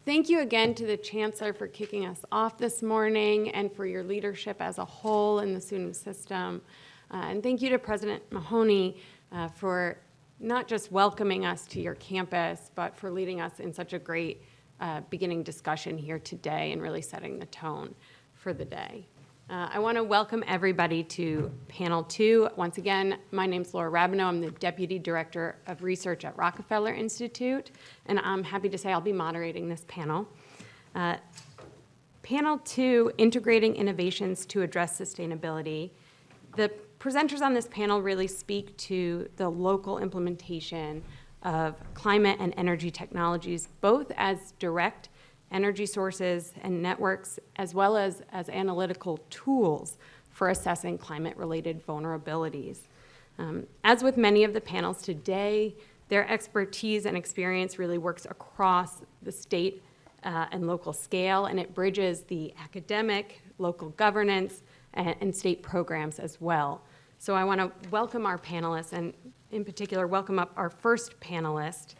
Thank you again to the Chancellor for kicking us off this morning and for your leadership as a whole in the SUNY system. And thank you to President Mahoney for not just welcoming us to your campus, but for leading us in such a great beginning discussion here today and really setting the tone for the day. I want to welcome everybody to panel 2. Once again, my name's Laura Rabineau. I'm the Deputy Director of Research at Rockefeller Institute, and I'm happy to say I'll be moderating this panel. Panel 2, Integrating Innovations to Address Sustainability. The presenters on this panel really speak to the local implementation of climate and energy technologies, both as direct energy sources and networks, as well as analytical tools for assessing climate-related vulnerabilities. As with many of the panels today, their expertise and experience really works across the state and local scale, and it bridges the academic, local governance, and state programs as well. So I want to welcome our panelists, and in particular, welcome up our first panelist,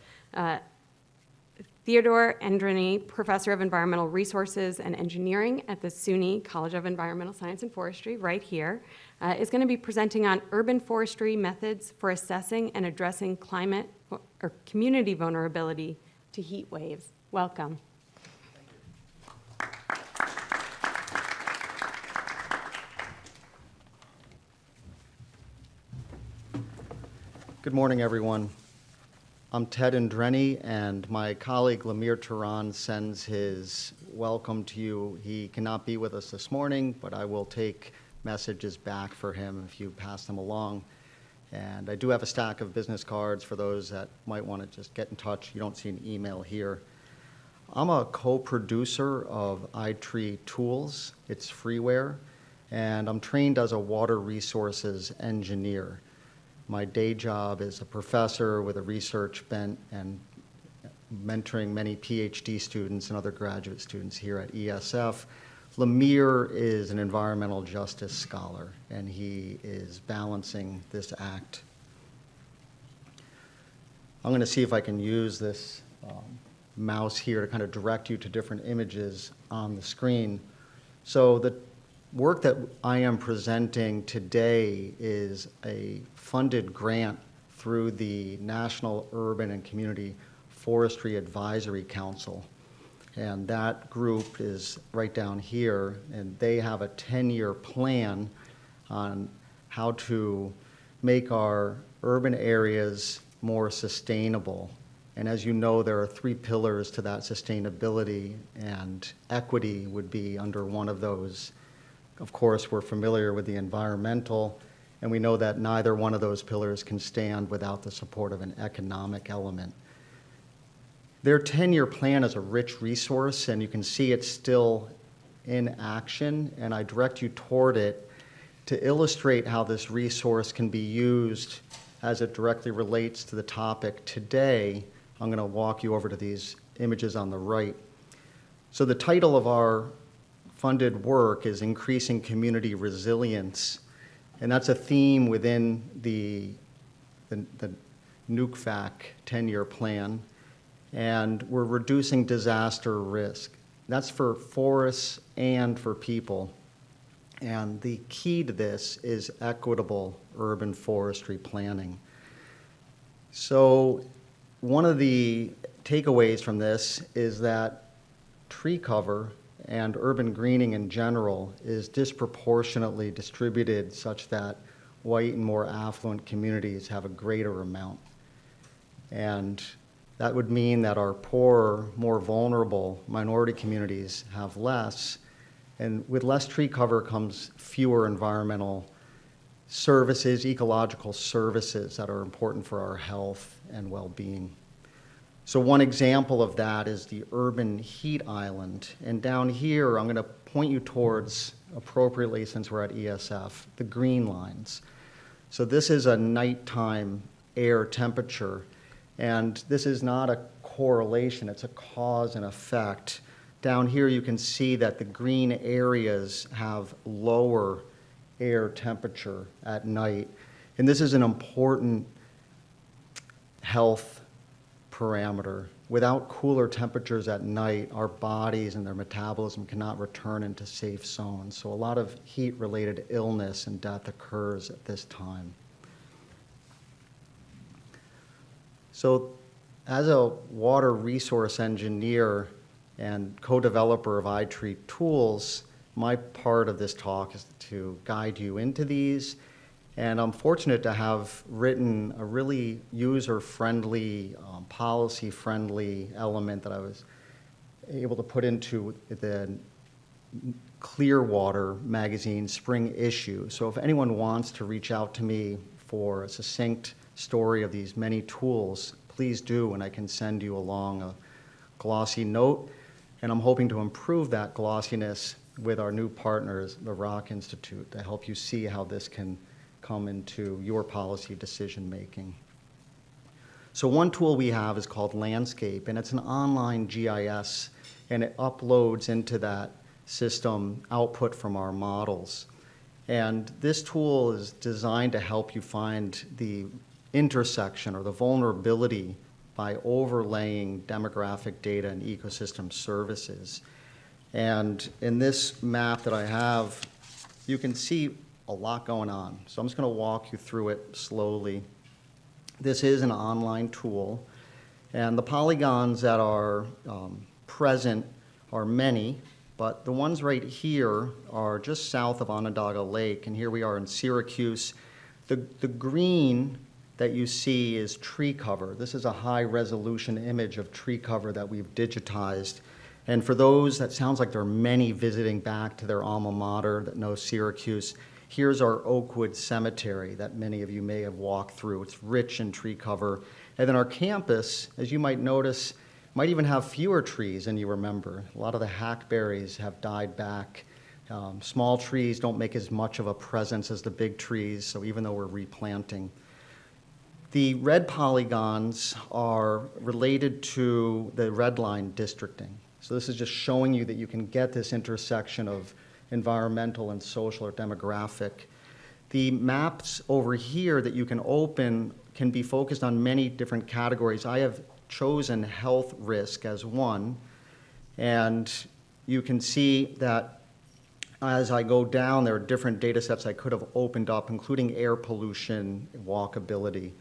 Theodore Endrany, Professor of Environmental Resources and Engineering at the SUNY College of Environmental Science and Forestry, right here, is going to be presenting on urban forestry methods for assessing and addressing climate or community vulnerability to heat waves. Welcome. Good morning, everyone. I'm Ted Endrany, and my colleague Lemire Turan sends his welcome to you. He cannot be with us this morning, but I will take messages back for him if you pass them along. And I do have a stack of business cards for those that might want to just get in touch. You don't see an email here. I'm a co-producer of iTree Tools. It's freeware, and I'm trained as a water resources engineer. My day job is a professor with a research bent and mentoring many PhD students and other graduate students here at ESF. Lemire is an environmental justice scholar, and he is balancing this act. I'm going to see if I can use this mouse here to kind of direct you to different images on the screen. So the work that I am presenting today is a funded grant through the National Urban and Community Forestry Advisory Council. And that group is right down here, and they have a 10-year plan on how to make our urban areas more sustainable. And as you know, there are 3 pillars to that sustainability, and equity would be under one of those. Of course, we're familiar with the environmental, and we know that neither one of those pillars can stand without the support of an economic element. Their 10-year plan is a rich resource, and you can see it's still in action, and I direct you toward it to illustrate how this resource can be used as it directly relates to the topic today. I'm going to walk you over to these images on the right. So the title of our funded work is Increasing Community Resilience, and that's a theme within the NUCFAC 10-year plan, and we're reducing disaster risk. That's for forests and for people, and the key to this is equitable urban forestry planning. So one of the takeaways from this is that tree cover and urban greening in general is disproportionately distributed such that white and more affluent communities have a greater amount. And that would mean that our poorer, more vulnerable minority communities have less. And with less tree cover comes fewer environmental services, ecological services that are important for our health and well-being. So one example of that is the urban heat island. And down here, I'm going to point you towards, appropriately since we're at ESF, the green lines. So this is a nighttime air temperature. And this is not a correlation, it's a cause and effect. Down here, you can see that the green areas have lower air temperature at night. And this is an important health parameter. without cooler temperatures at night, our bodies and their metabolism cannot return into safe zones. So a lot of heat-related illness and death occurs at this time. So as a water resource engineer and co-developer of iTreat tools, my part of this talk is to guide you into these. And I'm fortunate to have written a really user-friendly, policy-friendly element that I was able to put into the Clearwater magazine spring issue. So if anyone wants to reach out to me for a succinct story of these many tools, please do, and I can send you along a glossy note. And I'm hoping to improve that glossiness with our new partners, the Rock Institute, to help you see how this can come into your policy decision-making. So one tool we have is called Landscape, and it's an online GIS, and it uploads into that system output from our models. And this tool is designed to help you find the intersection or the vulnerability by overlaying demographic data and ecosystem services. And in this map that I have, you can see a lot going on. So I'm just going to walk you through it slowly. This is an online tool, and the polygons that are present are many, but the ones right here are just south of Onondaga Lake, and here we are in Syracuse. The green that you see is tree cover. This is a high-resolution image of tree cover that we've digitized. And for those, that sounds like there are many visiting back to their alma mater that know Syracuse. Here's our Oakwood Cemetery that many of you may have walked through. It's rich in tree cover. And then our campus, as you might notice, might even have fewer trees than you remember. A lot of the hackberries have died back. Small trees don't make as much of a presence as the big trees, so even though we're replanting. The red polygons are related to the red line districting. So this is just showing you that you can get this intersection of environmental and social or demographic. The maps over here that you can open can be focused on many different categories. I have chosen health risk as one, and you can see that as I go down, there are different data sets I could have opened up, including air pollution, walkability.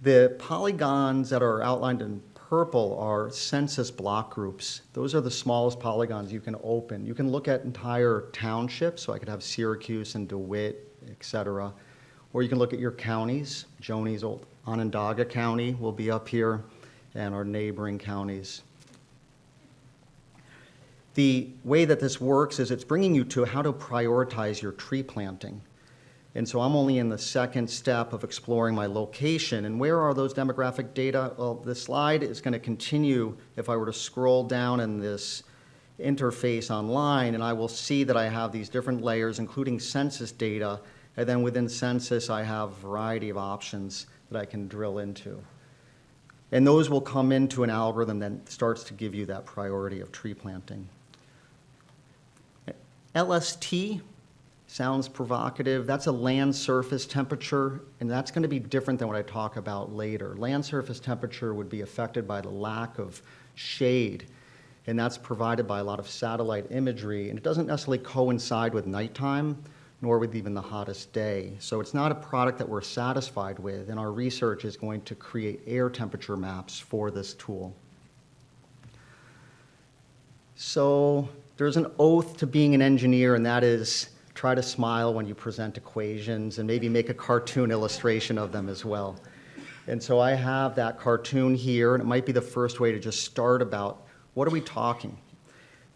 The polygons that are outlined in purple are census block groups. Those are the smallest polygons you can open. You can look at entire townships, so I could have Syracuse and DeWitt, et cetera. Or you can look at your counties. Joni's old Onondaga County will be up here, and our neighboring counties. The way that this works is it's bringing you to how to prioritize your tree planting. And so I'm only in the second step of exploring my location. And where are those demographic data? Well, the slide is going to continue if I were to scroll down in this interface online, and I will see that I have these different layers, including census data. And then within census, I have a variety of options that I can drill into. And those will come into an algorithm that starts to give you that priority of tree planting. LST sounds provocative. That's a land surface temperature, and that's going to be different than what I talk about later. Land surface temperature would be affected by the lack of shade, and that's provided by a lot of satellite imagery, and it doesn't necessarily coincide with nighttime, nor with even the hottest day. So it's not a product that we're satisfied with, and our research is going to create air temperature maps for this tool. So there's an oath to being an engineer, and that is try to smile when you present equations and maybe make a cartoon illustration of them as well. And so I have that cartoon here, and it might be the first way to just start about what are we talking.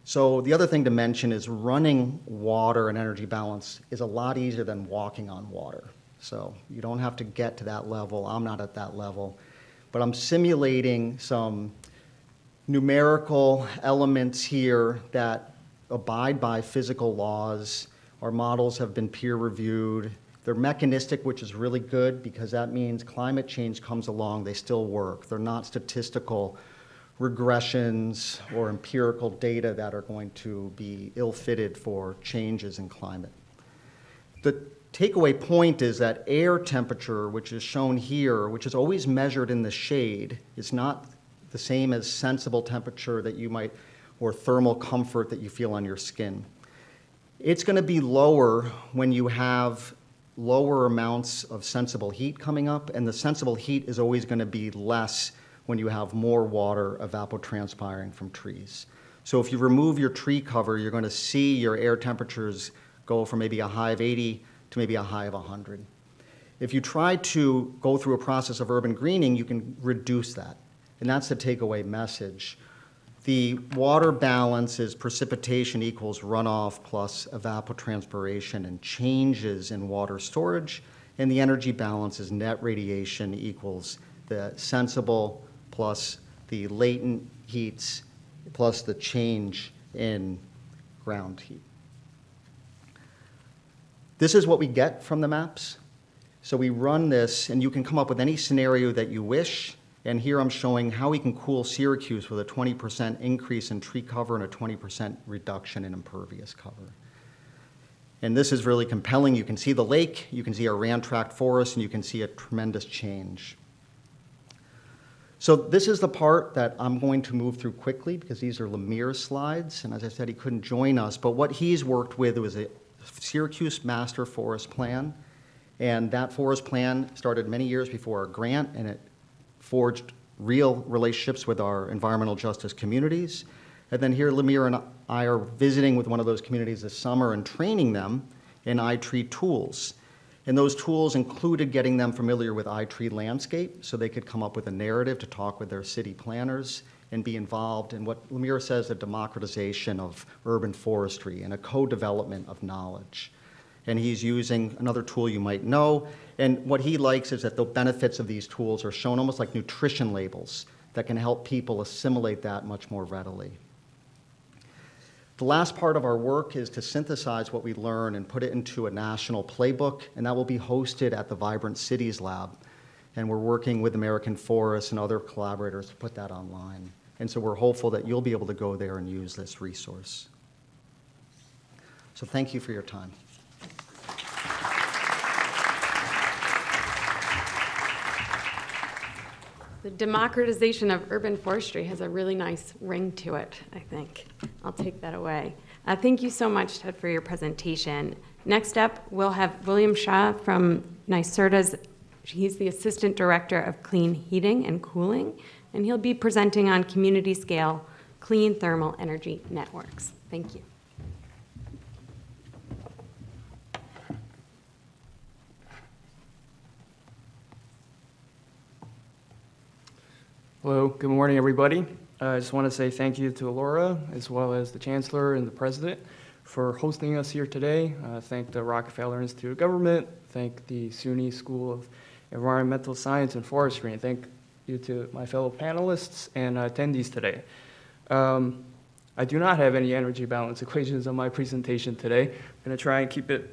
So the other thing to mention is running water and energy balance is a lot easier than walking on water. So you don't have to get to that level. I'm not at that level. But I'm simulating some numerical elements here that abide by physical laws. Our models have been peer-reviewed. They're mechanistic, which is really good because that means climate change comes along, they still work. They're not statistical regressions or empirical data that are going to be ill-fitted for changes in climate. The takeaway point is that air temperature, which is shown here, which is always measured in the shade, is not the same as sensible temperature that you might, or thermal comfort that you feel on your skin. It's going to be lower when you have lower amounts of sensible heat coming up, and the sensible heat is always going to be less when you have more water evapotranspiring from trees. So if you remove your tree cover, you're going to see your air temperatures go from maybe a high of 80 to maybe a high of 100. If you try to go through a process of urban greening, you can reduce that. And that's the takeaway message. The water balance is precipitation equals runoff plus evapotranspiration and changes in water storage. And the energy balance is net radiation equals the sensible plus the latent heats plus the change in ground heat. This is what we get from the maps. So we run this, and you can come up with any scenario that you wish. And here I'm showing how we can cool Syracuse with a 20% increase in tree cover and a 20% reduction in impervious cover. And this is really compelling. You can see the lake, you can see our land-tract forest, and you can see a tremendous change. So this is the part that I'm going to move through quickly because these are Lemir's slides. And as I said, he couldn't join us. But what he's worked with was a Syracuse Master Forest Plan. And that forest plan started many years before our grant, and it forged real relationships with our environmental justice communities. And then here, Lemire and I are visiting with one of those communities this summer and training them in iTree tools. And those tools included getting them familiar with iTree landscape so they could come up with a narrative to talk with their city planners and be involved in what Lemire says a democratization of urban forestry and a co-development of knowledge. And he's using another tool you might know. And what he likes is that the benefits of these tools are shown almost like nutrition labels that can help people assimilate that much more readily. The last part of our work is to synthesize what we learn and put it into a national playbook, and that will be hosted at the Vibrant Cities Lab. And we're working with American Forests and other collaborators to put that online. And so we're hopeful that you'll be able to go there and use this resource. So thank you for your time. The democratization of urban forestry has a really nice ring to it, I think. I'll take that away. Thank you so much, Ted, for your presentation. Next up, we'll have William Shaw from NYSERDA's, he's the Assistant Director of Clean Heating and Cooling, and he'll be presenting on community scale clean thermal energy networks. Thank you. Hello, good morning, everybody. I just want to say thank you to Laura, as well as the Chancellor and the President, for hosting us here today. Thank the Rockefeller Institute of Government, thank the SUNY School of Environmental Science and Forestry, and thank you to my fellow panelists and attendees today. I do not have any energy balance equations on my presentation today. I'm going to try and keep it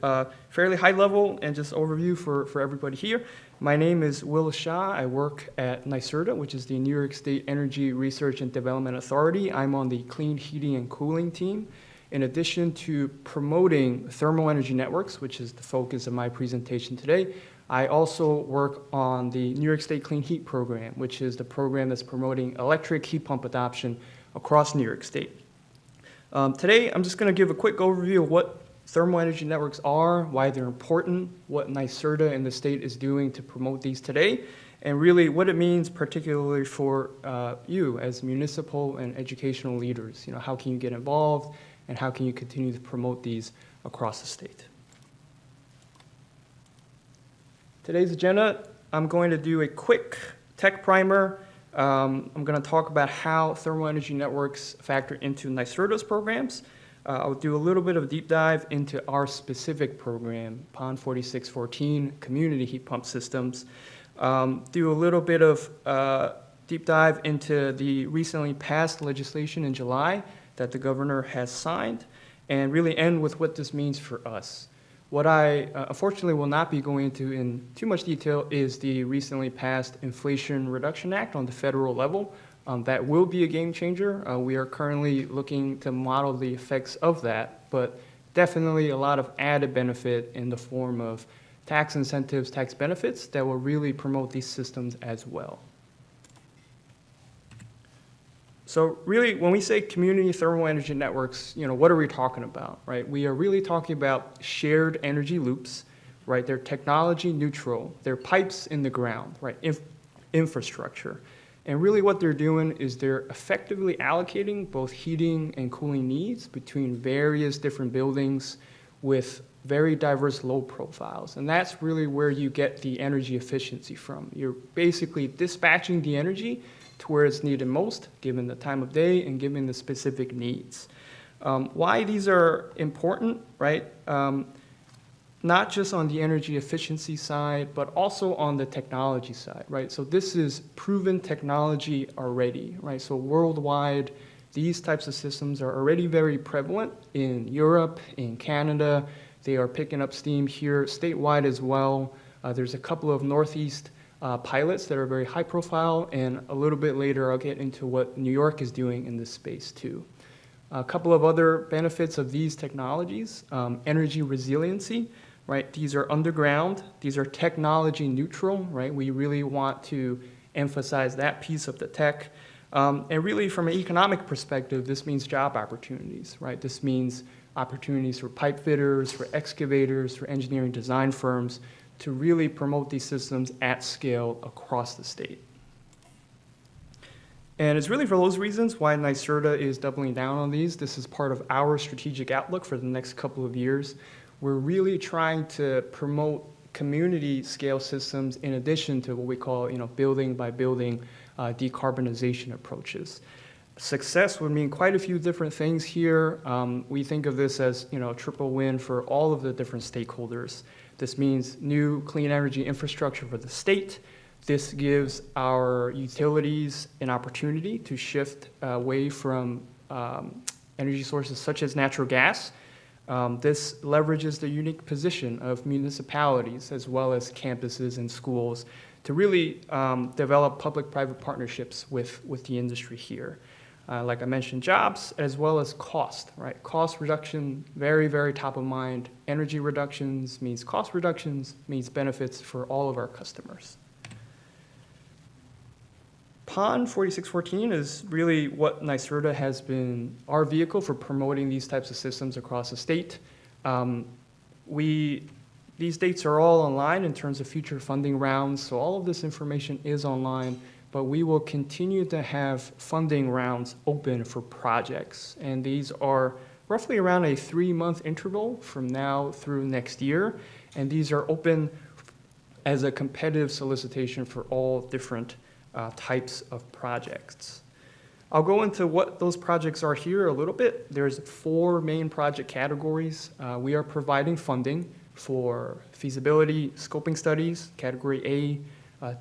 fairly high level and just overview for everybody here. My name is Will Shaw. I work at NYSERDA, which is the New York State Energy Research and Development Authority. I'm on the Clean Heating and Cooling team. In addition to promoting thermal energy networks, which is the focus of my presentation today, I also work on the New York State Clean Heat Program, which is the program that's promoting electric heat pump adoption across New York State. Today, I'm just going to give a quick overview of what thermal energy networks are, why they're important, what NYSERDA and the state is doing to promote these today, and really what it means particularly for you as municipal and educational leaders. You know, how can you get involved, and how can you continue to promote these across the state? Today's agenda, I'm going to do a quick tech primer. I'm going to talk about how thermal energy networks factor into NYSERDA's programs. I'll do a little bit of a deep dive into our specific program, PON 4614, Community Heat Pump Systems. Do a little bit of deep dive into the recently passed legislation in July that the governor has signed, and really end with what this means for us. What I unfortunately will not be going into in too much detail is the recently passed Inflation Reduction Act on the federal level. That will be a game changer. We are currently looking to model the effects of that, but definitely a lot of added benefit in the form of tax incentives, tax benefits that will really promote these systems as well. So really, when we say community thermal energy networks, what are we talking about, right? We are really talking about shared energy loops, right? They're technology neutral. They're pipes in the ground, right? Infrastructure. And really what they're doing is they're effectively allocating both heating and cooling needs between various different buildings with very diverse load profiles. And that's really where you get the energy efficiency from. You're basically dispatching the energy to where it's needed most, given the time of day and given the specific needs. Why these are important, right? Not just on the energy efficiency side, but also on the technology side, right? So this is proven technology already, right? So worldwide, these types of systems are already very prevalent in Europe, in Canada. They are picking up steam here statewide as well. There's a couple of Northeast pilots that are very high profile, and a little bit later I'll get into what New York is doing in this space too. A couple of other benefits of these technologies, energy resiliency, right? These are underground, these are technology neutral, right? We really want to emphasize that piece of the tech. And really from an economic perspective, this means job opportunities, right? This means opportunities for pipe fitters, for excavators, for engineering design firms to really promote these systems at scale across the state. And it's really for those reasons why NYSERDA is doubling down on these. This is part of our strategic outlook for the next couple of years. We're really trying to promote community scale systems in addition to what we call, building by building decarbonization approaches. Success would mean quite a few different things here. We think of this as, a triple win for all of the different stakeholders. This means new clean energy infrastructure for the state. This gives our utilities an opportunity to shift away from energy sources such as natural gas. This leverages the unique position of municipalities as well as campuses and schools to really develop public-private partnerships with the industry here. Like I mentioned, jobs as well as cost, right? Cost reduction, very, very top of mind. Energy reductions means cost reductions, means benefits for all of our customers. PON 4614 is really what NYSERDA has been our vehicle for promoting these types of systems across the state. These dates are all online in terms of future funding rounds, so all of this information is online, but we will continue to have funding rounds open for projects. And these are roughly around a 3-month interval from now through next year. And these are open as a competitive solicitation for all different types of projects. I'll go into what those projects are here a little bit. There's 4 main project categories. We are providing funding for feasibility scoping studies, category A,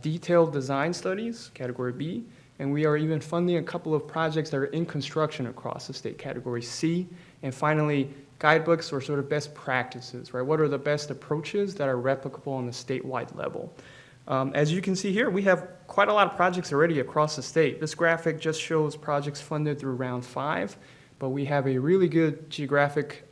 detailed design studies, category B, and we are even funding a couple of projects that are in construction across the state, category C, and finally, guidebooks or sort of best practices, right? What are the best approaches that are replicable on the statewide level? As you can see here, we have quite a lot of projects already across the state. This graphic just shows projects funded through round 5, but we have a really good geographic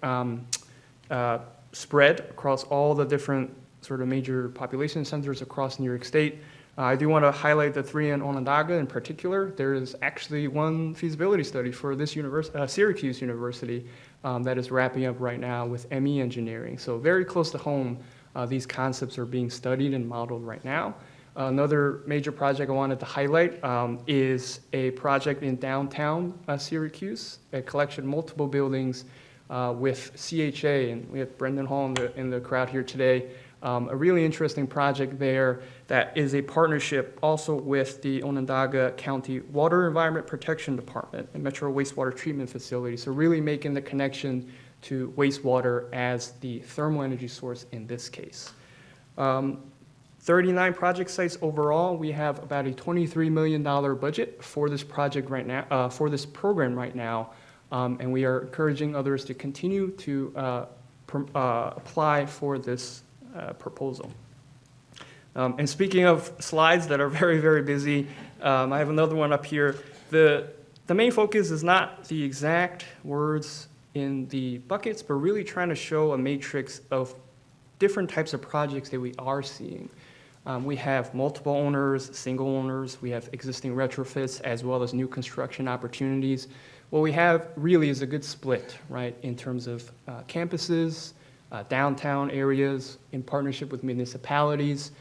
spread across all the different sort of major population centers across New York State. I do want to highlight the 3 in Onondaga in particular. There is actually one feasibility study for this Syracuse University that is wrapping up right now with ME engineering. So very close to home, these concepts are being studied and modeled right now. Another major project I wanted to highlight is a project in downtown Syracuse, a collection of multiple buildings with CHA, and we have Brendan Hall in the crowd here today. A really interesting project there that is a partnership also with the Onondaga County Water Environment Protection Department and Metro Wastewater Treatment Facility. So really making the connection to wastewater as the thermal energy source in this case. 39 project sites overall. We have about a $23 million budget for this project right now, for this program right now, and we are encouraging others to continue to apply for this proposal. And speaking of slides that are very, very busy, I have another one up here. The main focus is not the exact words in the buckets, but really trying to show a matrix of different types of projects that we are seeing. We have multiple owners, single owners, we have existing retrofits as well as new construction opportunities. What we have really is a good split, right, in terms of campuses, downtown areas, in partnership with municipalities,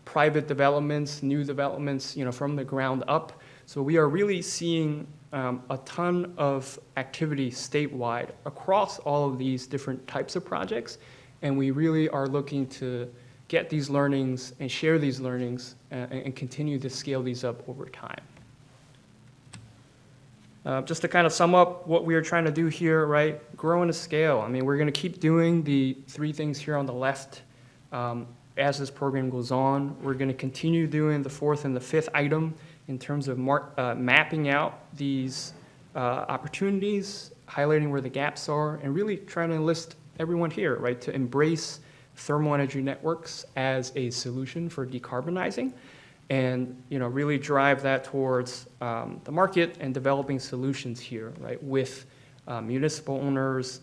private developments, new developments, from the ground up. So we are really seeing a ton of activity statewide across all of these different types of projects, and we really are looking to get these learnings and share these learnings and continue to scale these up over time. Just to kind of sum up what we are trying to do here, right? Grow and scale. I mean, we're going to keep doing the three things here on the left as this program goes on. We're going to continue doing the fourth and the fifth item in terms of mapping out these opportunities, highlighting where the gaps are, and really trying to enlist everyone here, right, to embrace thermal energy networks as a solution for decarbonizing, and really drive that towards the market and developing solutions here, right, with municipal owners,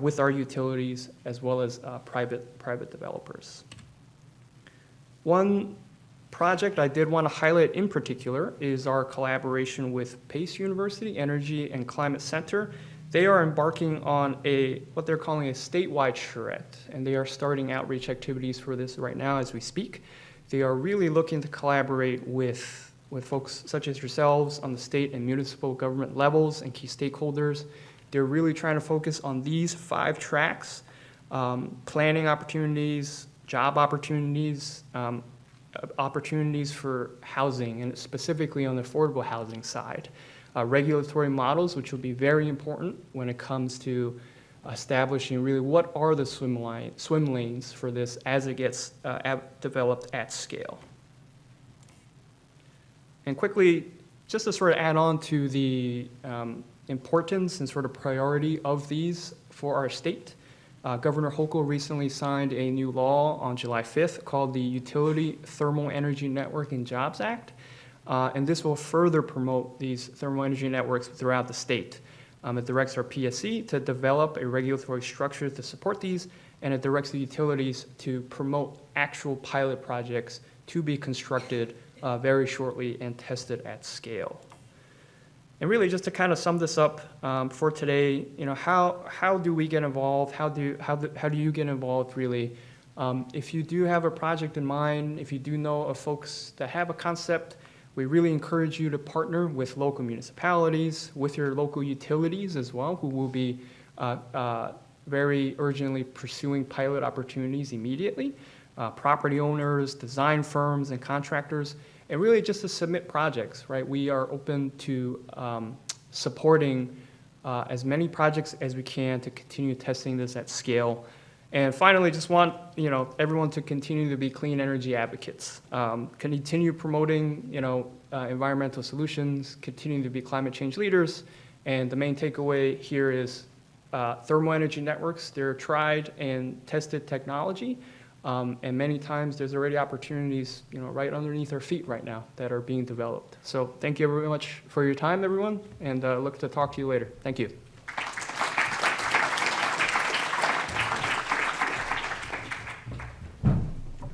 with our utilities, as well as private developers. One project I did want to highlight in particular is our collaboration with Pace University Energy and Climate Center. They are embarking on what they're calling a statewide charrette, and they are starting outreach activities for this right now as we speak. They are really looking to collaborate with folks such as yourselves on the state and municipal government levels and key stakeholders. They're really trying to focus on these 5 tracks: planning opportunities, job opportunities, opportunities for housing, and specifically on the affordable housing side. Regulatory models, which will be very important when it comes to establishing really what are the swim lanes for this as it gets developed at scale. And quickly, just to sort of add on to the importance and sort of priority of these for our state, Governor Hochul recently signed a new law on July 5th called the Utility Thermal Energy Network and Jobs Act. And this will further promote these thermal energy networks throughout the state. It directs our PSC to develop a regulatory structure to support these, and it directs the utilities to promote actual pilot projects to be constructed very shortly and tested at scale. And really, just to kind of sum this up for today, how do we get involved? How do you get involved, really? If you do have a project in mind, if you do know of folks that have a concept, we really encourage you to partner with local municipalities, with your local utilities as well, who will be very urgently pursuing pilot opportunities immediately, property owners, design firms, and contractors, and really just to submit projects, right? We are open to supporting as many projects as we can to continue testing this at scale. And finally, just want everyone to continue to be clean energy advocates. Continue promoting environmental solutions, continue to be climate change leaders. And the main takeaway here is thermal energy networks. They're tried and tested technology, and many times there's already opportunities right underneath our feet right now that are being developed. So thank you very much for your time, everyone, and look to talk to you later. Thank you.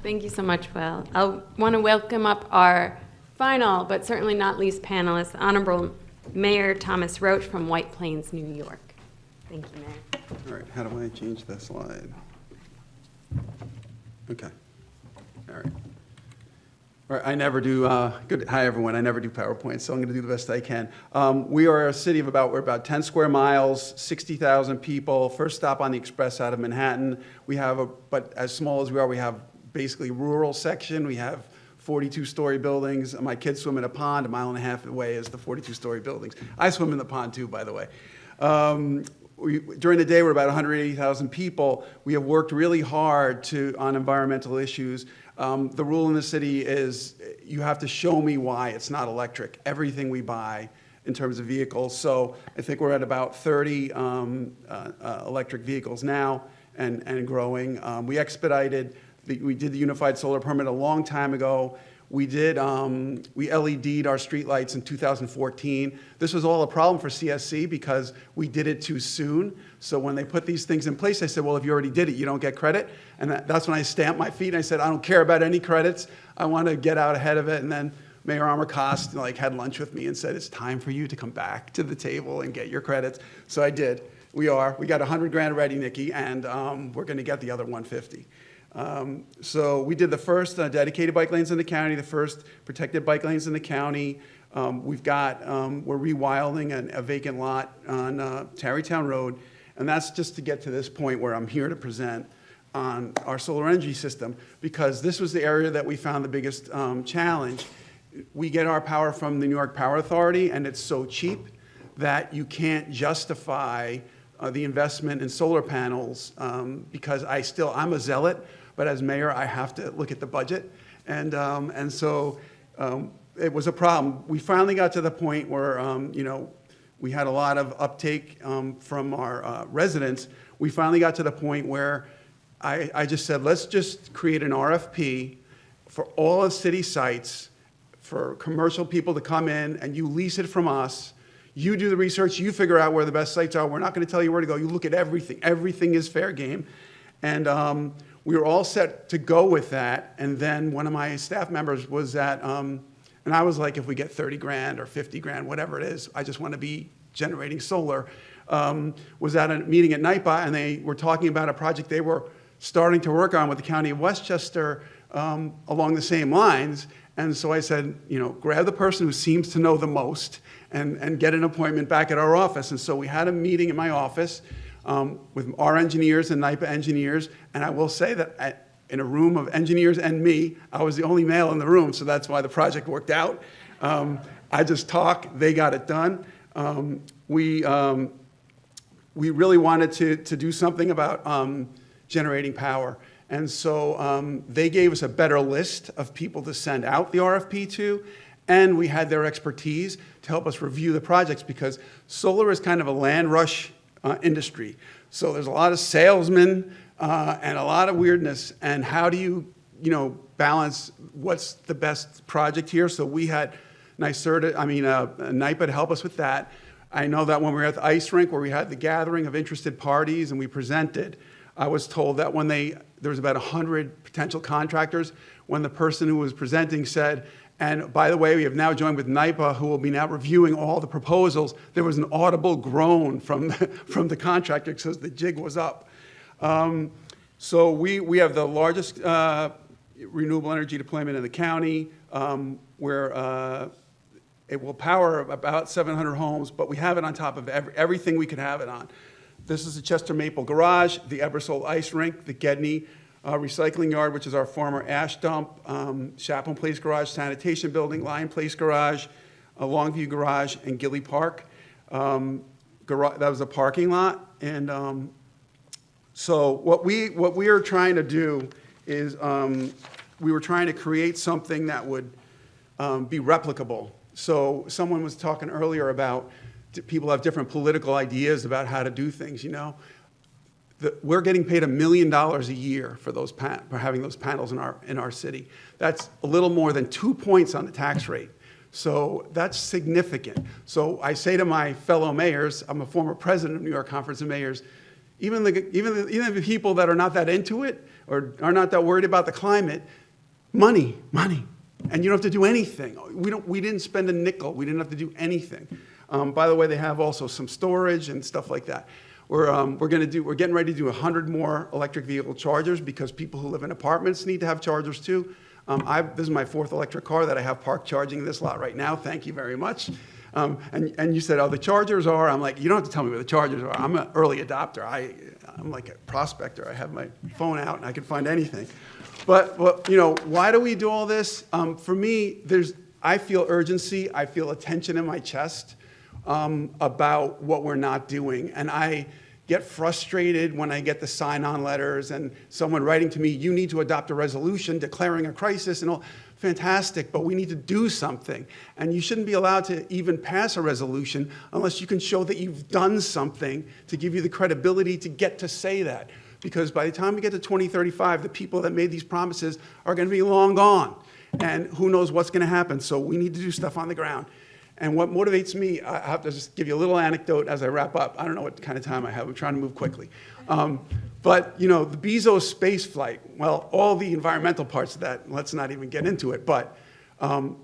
Thank you so much, Will. I want to welcome up our final, but certainly not least panelist, Honorable Mayor Thomas Roach from White Plains, New York. Thank you, Mayor. All right, how do I change the slide? Okay. All right. All right, I never do, hi everyone, I never do PowerPoint, so I'm gonna do the best I can. We are a city of we're about 10 square miles, 60,000 people, first stop on the express out of Manhattan. We have but as small as we are, we have basically rural section. We have 42-story buildings. My kids swim in a pond. 1.5 miles away is the 42-story buildings. I swim in the pond too, by the way. During the day, we're about 180,000 people. We have worked really hard on environmental issues. The rule in the city is you have to show me why it's not electric, everything we buy in terms of vehicles. So I think we're at about 30 electric vehicles now and growing. We did the unified solar permit a long time ago. We LED'd our streetlights in 2014. This was all a problem for CSC because we did it too soon. So when they put these things in place, they said, well, if you already did it, you don't get credit. And that's when I stamped my feet and I said, I don't care about any credits. I want to get out ahead of it. And then Mayor Armacost had lunch with me and said, it's time for you to come back to the table and get your credits. So I did. We got $100,000 ready, Nikki, and we're going to get the other 150. So we did the first dedicated bike lanes in the county, the first protected bike lanes in the county. We're rewilding a vacant lot on Tarrytown Road, and that's just to get to this point where I'm here to present on our solar energy system, because this was the area that we found the biggest challenge. We get our power from the New York Power Authority, and it's so cheap that you can't justify the investment in solar panels because I'm a zealot, but as mayor, I have to look at the budget. And so it was a problem. We finally got to the point where, we had a lot of uptake from our residents. We finally got to the point where I just said, let's just create an RFP for all the city sites for commercial people to come in, and you lease it from us. You do the research, you figure out where the best sites are. We're not going to tell you where to go. You look at everything. Everything is fair game. And we were all set to go with that. And then one of my staff members was at, and I was like, if we get 30 grand or 50 grand, whatever it is, I just want to be generating solar, was at a meeting at NIPA, and they were talking about a project they were starting to work on with the County of Westchester along the same lines. And so I said, grab the person who seems to know the most and get an appointment back at our office. And so we had a meeting in my office with our engineers and NIPA engineers. And I will say that in a room of engineers and me, I was the only male in the room. So that's why the project worked out. I just talked, they got it done. We really wanted to do something about generating power. And so they gave us a better list of people to send out the RFP to, and we had their expertise to help us review the projects, because solar is kind of a land rush industry. So there's a lot of salesmen and a lot of weirdness, and how do you balance what's the best project here? So we had NIPA to help us with that. I know that when we were at the ice rink where we had the gathering of interested parties and we presented, I was told that when there was about 100 potential contractors, when the person who was presenting said, and by the way, we have now joined with NIPA, who will be now reviewing all the proposals, there was an audible groan from the contractor because the jig was up. So we have the largest renewable energy deployment in the county, where it will power about 700 homes, but we have it on top of everything we could have it on. This is the Chester Maple Garage, the Ebersole Ice Rink, the Gedney Recycling Yard, which is our former ash dump, Chaplain Place Garage, Sanitation Building, Lion Place Garage, Longview Garage, and Gilly Park. That was a parking lot. And so what we are trying to do is we were trying to create something that would be replicable. So someone was talking earlier about people have different political ideas about how to do things, We're getting paid $1 million a year for for having those panels in our city. That's a little more than 2 points on the tax rate. So that's significant. So I say to my fellow mayors, I'm a former president of New York Conference of Mayors, even the people that are not that into it or are not that worried about the climate, money. And you don't have to do anything. We didn't spend a nickel. We didn't have to do anything. By the way, they have also some storage and stuff like that. We're getting ready to do 100 more electric vehicle chargers, because people who live in apartments need to have chargers too. This is my 4th electric car that I have parked charging in this lot right now. Thank you very much. And you said, the chargers are. I'm like, you don't have to tell me where the chargers are. I'm an early adopter. I'm like a prospector. I have my phone out and I can find anything. But why do we do all this? For me, I feel urgency. I feel a tension in my chest about what we're not doing. And I get frustrated when I get the sign-on letters and someone writing to me, you need to adopt a resolution declaring a crisis and all. Fantastic, but we need to do something. And you shouldn't be allowed to even pass a resolution unless you can show that you've done something to give you the credibility to get to say that. Because by the time we get to 2035, the people that made these promises are going to be long gone. and who knows what's going to happen. So we need to do stuff on the ground. And what motivates me, I have to just give you a little anecdote as I wrap up. I don't know what kind of time I have. I'm trying to move quickly. But, you know, the Bezos space flight, well, all the environmental parts of that, let's not even get into it. But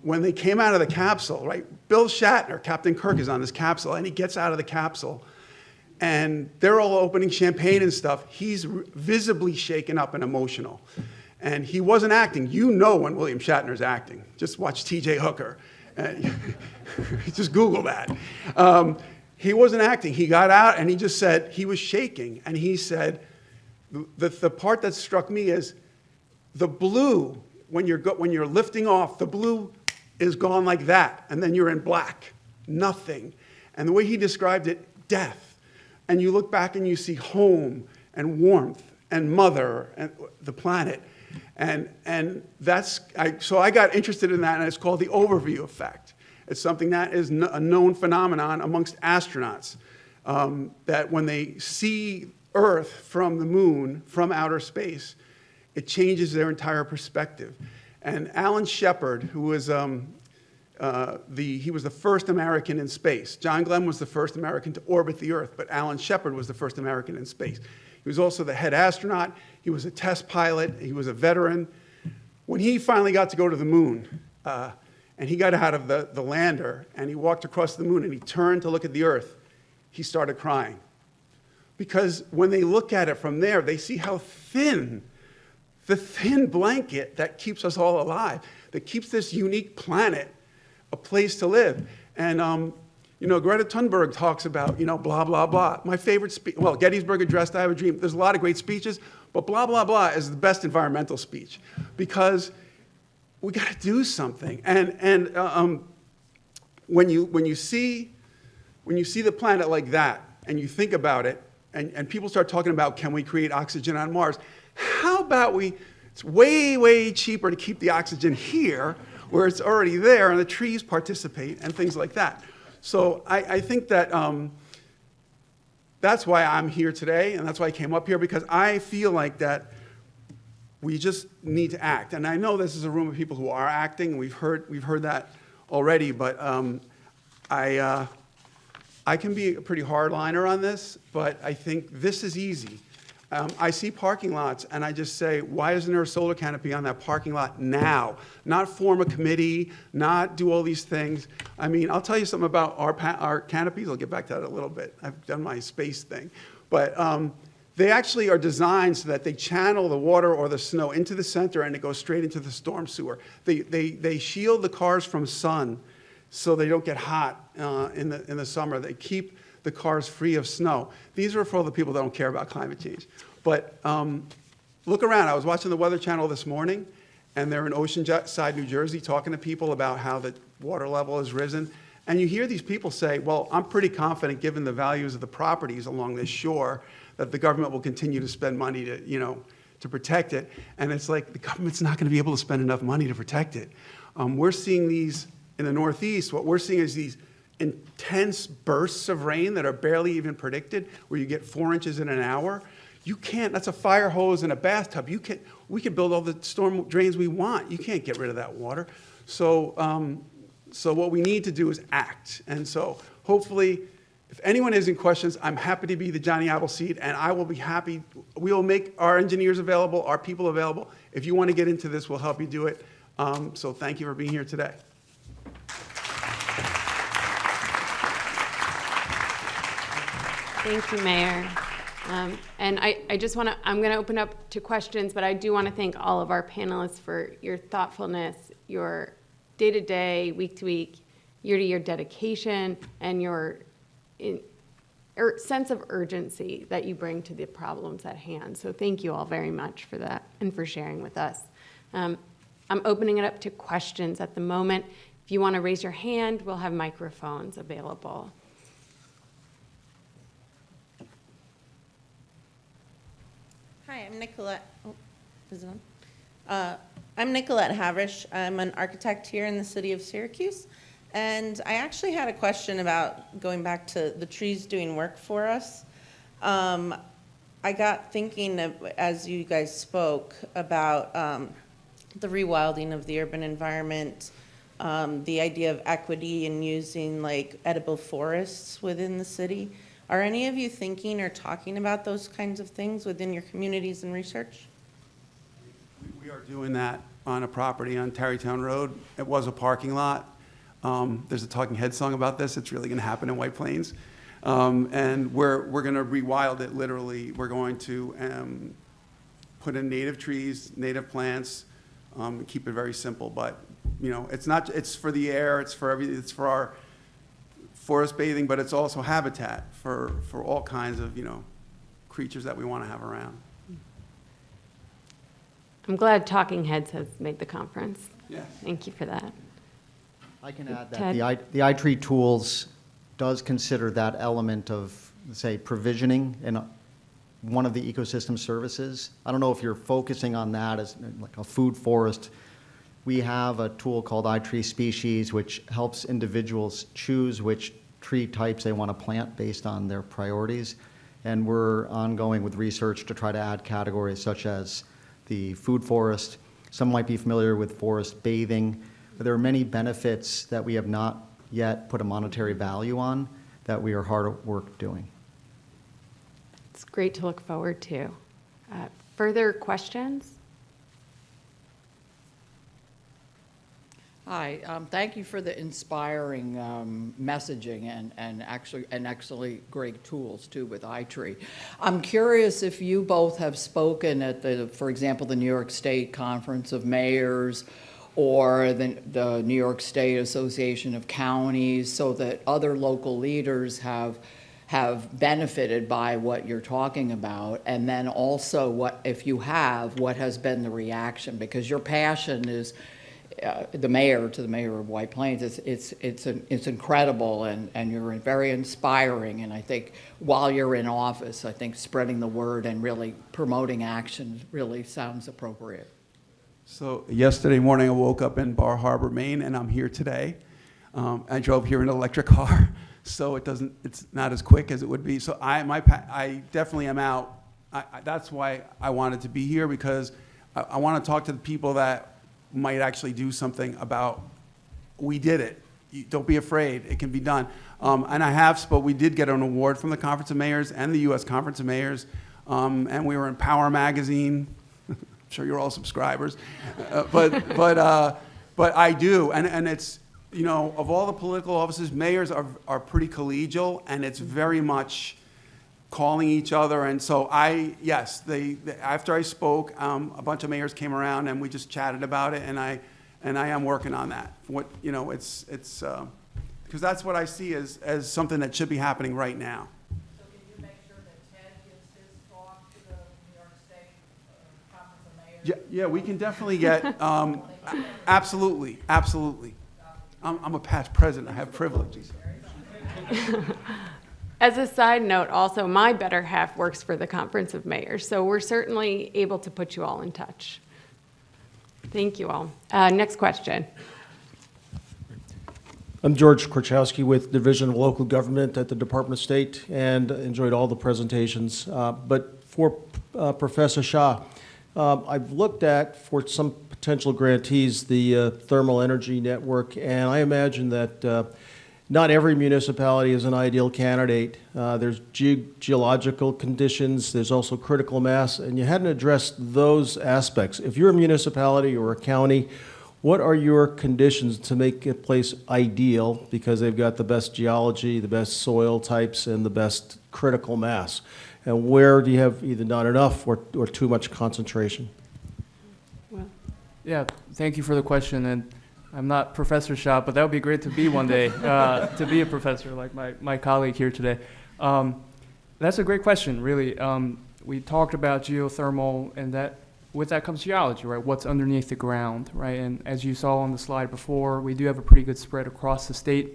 when they came out of the capsule, right, Bill Shatner, Captain Kirk, is on this capsule, and he gets out of the capsule, and they're all opening champagne and stuff. He's visibly shaken up and emotional. And he wasn't acting. You know when William Shatner's acting. Just watch T.J. Hooker. Just Google that. He wasn't acting. He got out and he just said, he was shaking. And he said, the part that struck me is the blue, when you're lifting off, the blue is gone like that. And then you're in black, nothing. And the way he described it, death. And you look back and you see home and warmth and mother and the planet. And that's, so I got interested in that, and it's called the overview effect. It's something that is a known phenomenon amongst astronauts, that when they see Earth from the moon, from outer space, it changes their entire perspective. And Alan Shepard, who was he was the first American in space. John Glenn was the first American to orbit the Earth, but Alan Shepard was the first American in space. He was also the head astronaut. He was a test pilot. He was a veteran. When he finally got to go to the moon, and he got out of the lander, and he walked across the moon, and he turned to look at the Earth, he started crying. Because when they look at it from there, they see how thin, the thin blanket that keeps us all alive, that keeps this unique planet a place to live. And you know, Greta Thunberg talks about, you know, blah, blah, blah. My favorite speech, well, Gettysburg Address, I Have a Dream. There's a lot of great speeches, but blah, blah, blah is the best environmental speech because we got to do something. And when you see the planet like that and you think about it, and people start talking about, can we create oxygen on Mars? How about it's way, way cheaper to keep the oxygen here where it's already there and the trees participate and things like that. So I think that that's why I'm here today, and that's why I came up here, because I feel like that we just need to act. And I know this is a room of people who are acting, and we've heard that already, but I can be a pretty hardliner on this, but I think this is easy. I see parking lots, and I just say, why isn't there a solar canopy on that parking lot now? Not form a committee, not do all these things. I mean, I'll tell you something about our canopies. I'll get back to that a little bit. I've done my space thing. But they actually are designed so that they channel the water or the snow into the center, and it goes straight into the storm sewer. They shield the cars from sun so they don't get hot in the summer. They keep the cars free of snow. These are for the people that don't care about climate change. But look around. I was watching the Weather Channel this morning, and they're in Oceanside, New Jersey, talking to people about how the water level has risen. And you hear these people say, well, I'm pretty confident, given the values of the properties along this shore, that the government will continue to spend money to protect it. And it's like, the government's not going to be able to spend enough money to protect it. We're seeing these in the Northeast. What we're seeing is these intense bursts of rain that are barely even predicted, where you get 4 inches in an hour. You can't, that's a fire hose in a bathtub. We can build all the storm drains we want. You can't get rid of that water. So what we need to do is act. And so hopefully, if anyone has any questions, I'm happy to be the Johnny Appleseed, and I will be happy. We will make our engineers available, our people available. If you want to get into this, we'll help you do it. So thank you for being here today. Thank you, Mayor. And I'm going to open up to questions, but I do want to thank all of our panelists for your thoughtfulness, your day-to-day, week-to-week, year-to-year dedication, and your sense of urgency that you bring to the problems at hand. So thank you all very much for that and for sharing with us. I'm opening it up to questions at the moment. If you want to raise your hand, we'll have microphones available. Hi, I'm Nicolette. Oh, is it on? I'm Nicolette Havrish. I'm an architect here in the city of Syracuse. And I actually had a question about going back to the trees doing work for us. I got thinking, as you guys spoke, about the rewilding of the urban environment, the idea of equity and using like edible forests within the city. Are any of you thinking or talking about those kinds of things within your communities and research? We are doing that on a property on Tarrytown Road. It was a parking lot. There's a Talking Head song about this. It's really going to happen in White Plains. And we're going to rewild it literally. We're going to put in native trees, native plants, keep it very simple. But, you know, it's for the air, it's for everything, it's for our forest bathing, but it's also habitat for all kinds of, you know, creatures that we want to have around. I'm glad Talking Heads has made the conference. Yeah. Thank you for that. I can add Ted? that the iTree tools does consider that element of, say, provisioning in one of the ecosystem services. I don't know if you're focusing on that as like a food forest. We have a tool called iTree Species, which helps individuals choose which tree types they want to plant based on their priorities. And we're ongoing with research to try to add categories such as the food forest. Some might be familiar with forest bathing. But there are many benefits that we have not yet put a monetary value on that we are hard at work doing. It's great to look forward to. Further questions? Hi, thank you for the inspiring messaging and actually great tools too with iTree. I'm curious if you both have spoken at for example, the New York State Conference of Mayors or the New York State Association of Counties, so that other local leaders have benefited by what you're talking about, and then also what has been the reaction, because your passion is to the mayor of White Plains. It's incredible, and you're very inspiring. And I think while you're in office, I think spreading the word and really promoting action really sounds appropriate. So yesterday morning, I woke up in Bar Harbor, Maine, and I'm here today. I drove here in an electric car, so it's not as quick as it would be. So I definitely am out. That's why I wanted to be here, because I want to talk to the people that might actually do something about, we did it. Don't be afraid, it can be done. And we did get an award from the Conference of Mayors and the U.S. Conference of Mayors, and we were in Power Magazine. I'm sure you're all subscribers, but I do, and it's, you know, of all the political offices, mayors are pretty collegial, and it's very much calling each other. And so after I spoke, a bunch of mayors came around and we just chatted about it, and I am working on that. It's because that's what I see as something that should be happening right now. So can you make sure that Ted gives his talk to the New York State Conference of Mayors? Yeah, we can definitely get, absolutely. I'm a past president, I have privileges. As a side note, also, my better half works for the Conference of Mayors, so we're certainly able to put you all in touch. Thank you all. Next question. I'm George Korchowski with Division of Local Government at the Department of State, and enjoyed all the presentations. But for Professor Shah, I've looked at, for some potential grantees, the thermal energy network, and I imagine that not every municipality is an ideal candidate. There's geological conditions, there's also critical mass, and you hadn't addressed those aspects. If you're a municipality or a county, what are your conditions to make a place ideal, because they've got the best geology, the best soil types, and the best critical mass? And where do you have either not enough or too much concentration? Yeah, thank you for the question. And I'm not Professor Shah, but that would be great to be one day, to be a professor like my colleague here today. That's a great question, really. We talked about geothermal, and with that comes geology, right? What's underneath the ground, right? And as you saw on the slide before, we do have a pretty good spread across the state.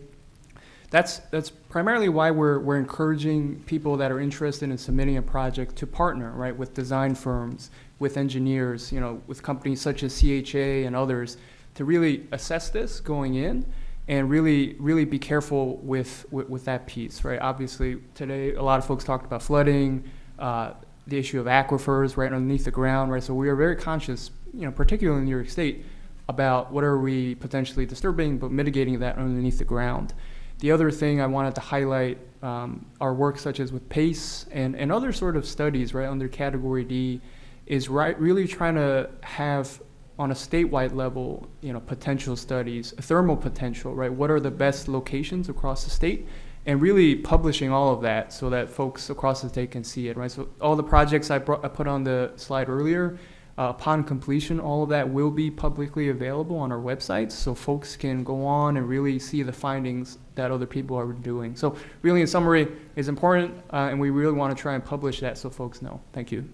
That's primarily why we're encouraging people that are interested in submitting a project to partner, right, with design firms, with engineers, with companies such as CHA and others, to really assess this going in and really be careful with that piece, right? Obviously, today, a lot of folks talked about flooding, the issue of aquifers right underneath the ground, right? So we are very conscious particularly in New York State, about what are we potentially disturbing, but mitigating that underneath the ground. The other thing I wanted to highlight are work such as with PACE and other sort of studies, right, under Category D, is really trying to have on a statewide level, potential studies, thermal potential, right? What are the best locations across the state? And really publishing all of that so that folks across the state can see it, right? So all the projects I put on the slide earlier, upon completion, all of that will be publicly available on our websites, so folks can go on and really see the findings that other people are doing. So really, in summary, it's important, and we really want to try and publish that so folks know. Thank you.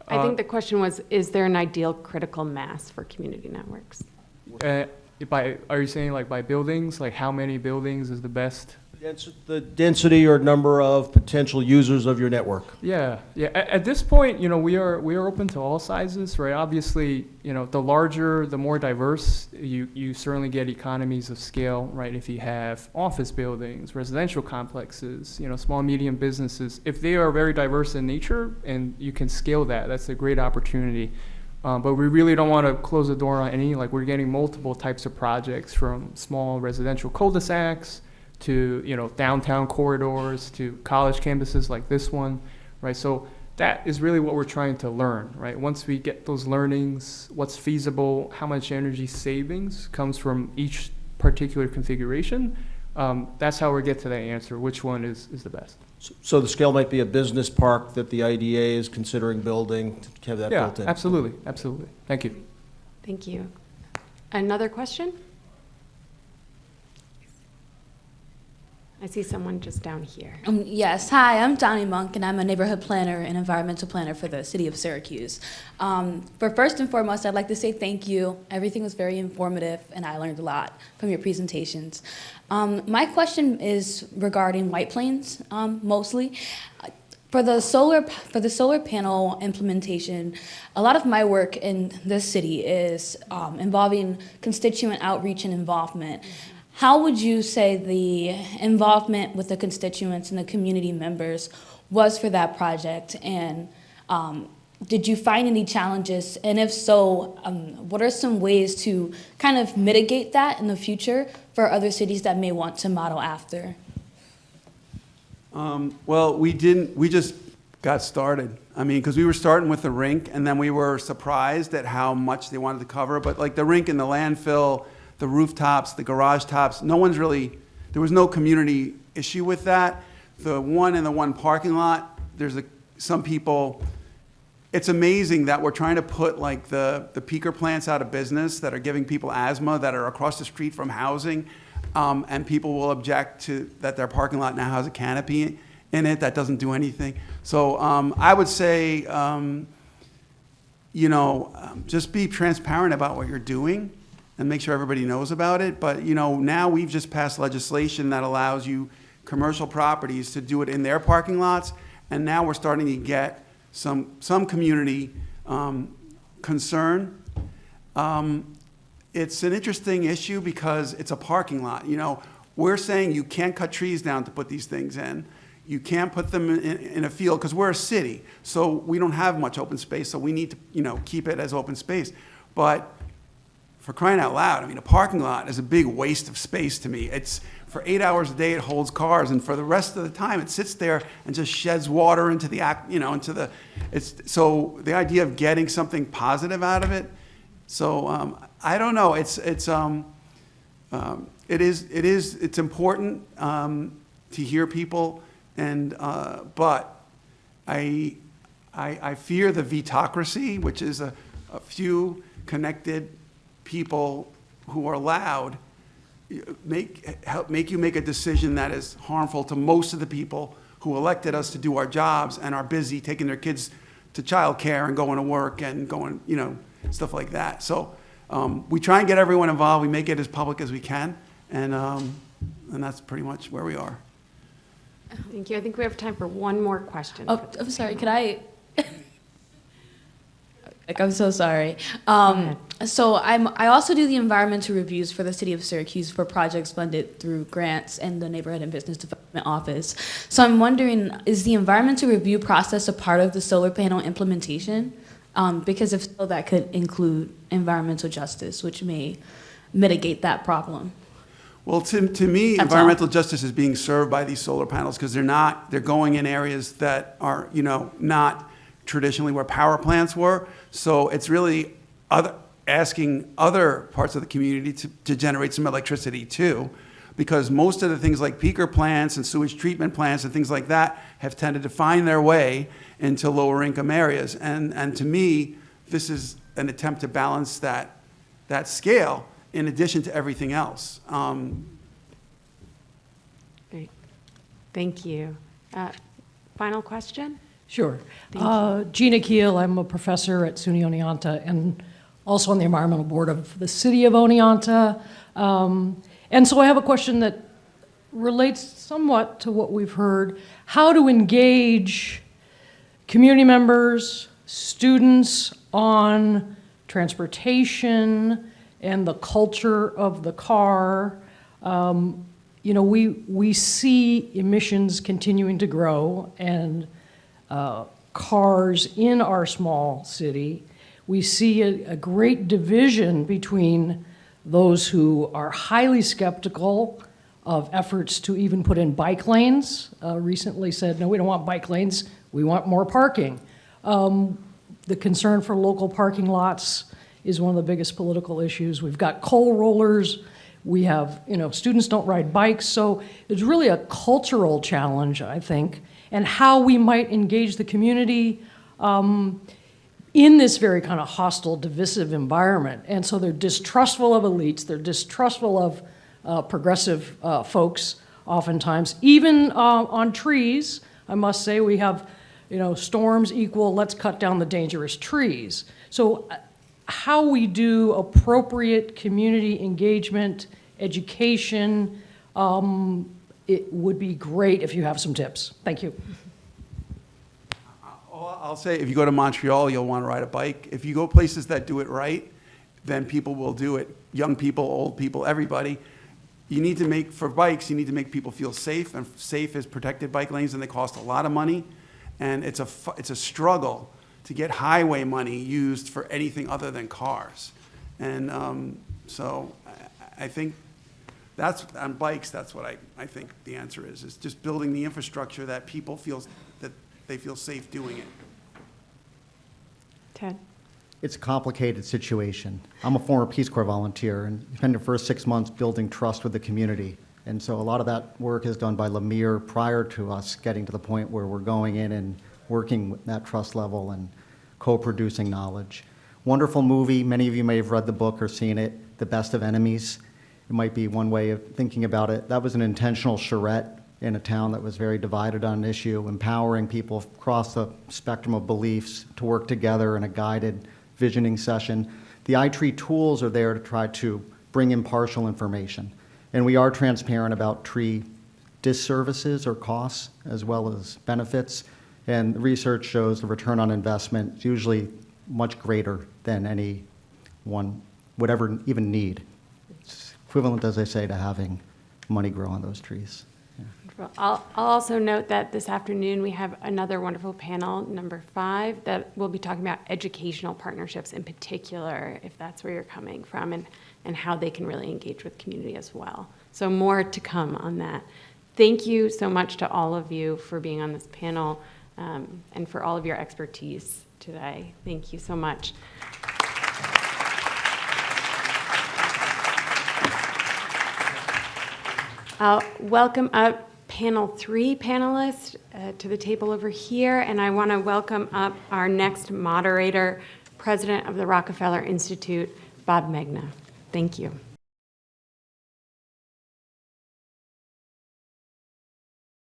I think the question was, is there an ideal critical mass for community networks? Are you saying like by buildings? Like how many buildings is the best? The density or number of potential users of your network. Yeah. At this point, we are open to all sizes, right? Obviously, the larger, the more diverse, you certainly get economies of scale, right? If you have office buildings, residential complexes, small, medium businesses, if they are very diverse in nature and you can scale that, that's a great opportunity. But we really don't want to close the door on any, like we're getting multiple types of projects from small residential cul-de-sacs to downtown corridors, to college campuses like this one, right? So that is really what we're trying to learn, right? Once we get those learnings, what's feasible, how much energy savings comes from each particular configuration, that's how we get to that answer, which one is the best. So the scale might be a business park that the IDA is considering building to have that built in. Yeah, absolutely. Thank you. Thank you. Another question? I see someone just down here. Yes, hi, I'm Donnie Monk, and I'm a neighborhood planner and environmental planner for the city of Syracuse. But first and foremost, I'd like to say thank you. Everything was very informative, and I learned a lot from your presentations. My question is regarding White Plains, mostly. For the solar panel implementation, a lot of my work in this city is involving constituent outreach and involvement. How would you say the involvement with the constituents and the community members was for that project? And did you find any challenges? And if so, what are some ways to kind of mitigate that in the future for other cities that may want to model after? Well, we just got started. I mean, because we were starting with the rink, and then we were surprised at how much they wanted to cover. But like the rink and the landfill, the rooftops, the garage tops, there was no community issue with that. The one in the one parking lot, some people, it's amazing that we're trying to put like the peaker plants out of business that are giving people asthma that are across the street from housing, and people will object to that their parking lot now has a canopy in it that doesn't do anything. So I would say, just be transparent about what you're doing and make sure everybody knows about it. But, now we've just passed legislation that allows you commercial properties to do it in their parking lots. And now we're starting to get some community concern. It's an interesting issue because it's a parking lot. We're saying you can't cut trees down to put these things in. You can't put them in a field because we're a city. So we don't have much open space. So we need to, keep it as open space. But for crying out loud, I mean, a parking lot is a big waste of space to me. It's for 8 hours a day, it holds cars, and for the rest of the time, it sits there and just sheds water into so the idea of getting something positive out of it. So I don't know. It's important to hear people, but I fear the vetocracy, which is a few connected people who are loud make you make a decision that is harmful to most of the people who elected us to do our jobs and are busy taking their kids to childcare and going to work and going, stuff like that. So we try and get everyone involved. We make it as public as we can, and that's pretty much where we are. Thank you. I think we have time for one more question. Oh, I'm sorry, could I? I'm so sorry. So I also do the environmental reviews for the city of Syracuse for projects funded through grants and the Neighborhood and Business Development Office. So I'm wondering, is the environmental review process a part of the solar panel implementation? Because if so, that could include environmental justice, which may mitigate that problem. Well, to me, That's environmental justice is being served by these solar panels because they're going in areas that are, not traditionally where power plants were. So it's really asking other parts of the community to generate some electricity too, because most of the things like peaker plants and sewage treatment plants and things like that have tended to find their way into lower income areas. And to me, this is an attempt to balance that scale in addition to everything else. Great. Thank you. Final question? Sure. Thank Gina Keel, I'm a professor at SUNY Oneonta and also on the environmental board of the city of Oneonta. And so I have a question that relates somewhat to what we've heard, how to engage community members, students on transportation and the culture of the car. We see emissions continuing to grow and cars in our small city. We see a great division between those who are highly skeptical of efforts to even put in bike lanes. Recently said, no, we don't want bike lanes, we want more parking. The concern for local parking lots is one of the biggest political issues. We've got coal rollers, we have, students don't ride bikes, so it's really a cultural challenge, I think, and how we might engage the community in this very kind of hostile, divisive environment. And so they're distrustful of elites, they're distrustful of progressive folks oftentimes. Even on trees, I must say, we have, storms equal, let's cut down the dangerous trees. So how we do appropriate community engagement, education, it would be great if you have some tips. Thank you. I'll say, if you go to Montreal, you'll want to ride a bike. If you go places that do it right, then people will do it. Young people, old people, everybody. For bikes, you need to make people feel safe, and safe is protected bike lanes, and they cost a lot of money. And it's a struggle to get highway money used for anything other than cars. And so I think on bikes, that's what I think the answer is just building the infrastructure that people feel that they feel safe doing it. Ted? It's a complicated situation. I'm a former Peace Corps volunteer and spent the first 6 months building trust with the community. And so a lot of that work is done by Lemire prior to us getting to the point where we're going in and working with that trust level and co-producing knowledge. Wonderful movie. Many of you may have read the book or seen it, The Best of Enemies. It might be one way of thinking about it. That was an intentional charrette in a town that was very divided on an issue, empowering people across the spectrum of beliefs to work together in a guided visioning session. The iTree tools are there to try to bring impartial information. And we are transparent about tree disservices or costs as well as benefits. And the research shows the return on investment is usually much greater than any one would ever even need. It's equivalent, as I say, to having money grow on those trees. I'll also note that this afternoon we have another wonderful panel, number 5, that will be talking about educational partnerships in particular, if that's where you're coming from, and how they can really engage with community as well. So more to come on that. Thank you so much to all of you for being on this panel and for all of your expertise today. Thank you so much. I'll welcome up panel 3 panelists to the table over here, and I want to welcome up our next moderator, President of the Rockefeller Institute, Bob Megna. Thank you.